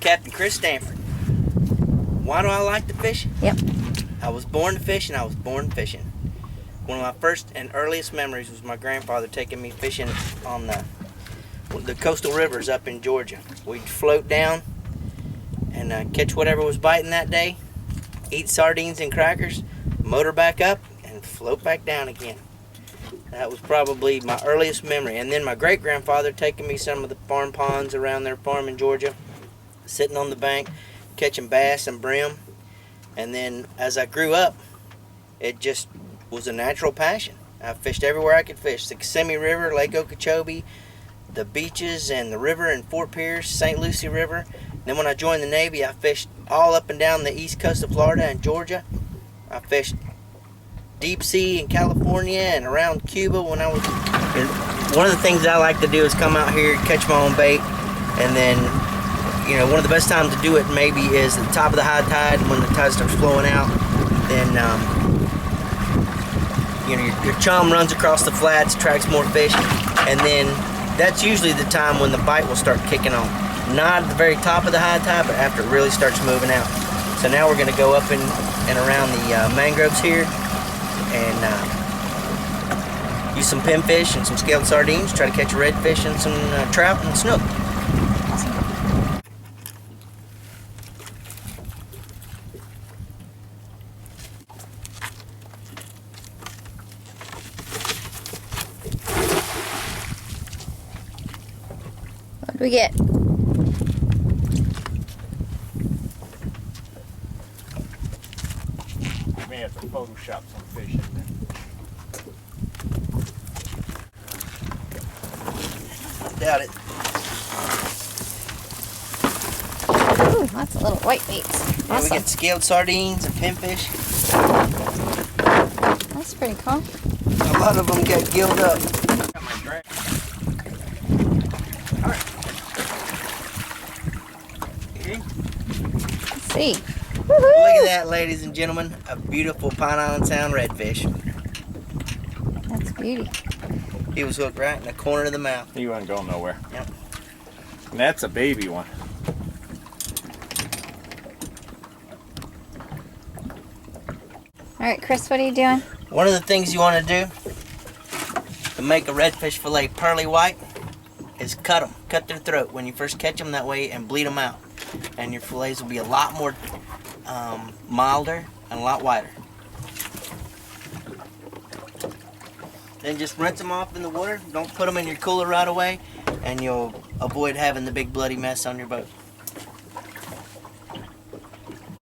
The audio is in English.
Captain Chris Stanford. Why do I like to fish? Yep. I was born to fish, and I was born fishing. One of my first and earliest memories was my grandfather taking me fishing on the coastal rivers up in Georgia. We'd float down and catch whatever was biting that day, eat sardines and crackers, motor back up, and float back down again. That was probably my earliest memory. And then my great-grandfather taking me some of the farm ponds around their farm in Georgia, sitting on the bank, catching bass and brim. And then as I grew up, it just was a natural passion. I fished everywhere I could fish. The Kissimmee River, Lake Okeechobee, the beaches and the river in Fort Pierce, St. Lucie River. Then when I joined the Navy, I fished all up and down the east coast of Florida and Georgia. I fished deep sea in California and around Cuba when I was... One of the things I like to do is come out here, catch my own bait, and then, you know, one of the best times to do it maybe is at the top of the high tide when the tide starts flowing out. Then, you know, your chum runs across the flats, attracts more fish, and then that's usually the time when the bite will start kicking on. Not at the very top of the high tide, but after it really starts moving out. So now we're going to go up and around the mangroves here and use some pinfish and some scaled sardines, try to catch a redfish and some trout and snook. What do we get? We may have to Photoshop some fish in there. Doubt it. Ooh, that's a little white bait. Yeah, Awesome. we get scaled sardines and pinfish. That's pretty cool. A lot of them get gilled up. Got my drag. Let's see. Look at that, ladies and gentlemen. A beautiful Pine Island Sound redfish. That's a beauty. He was hooked right in the corner of the mouth. He wasn't going nowhere. Yep. And that's a baby one. All right, Chris, what are you doing? One of the things you want to do to make a redfish fillet pearly white is cut them. Cut their throat when you first catch them that way and bleed them out. And your fillets will be a lot more milder and a lot whiter. Then just rinse them off in the water. Don't put them in your cooler right away, and you'll avoid having the big bloody mess on your boat.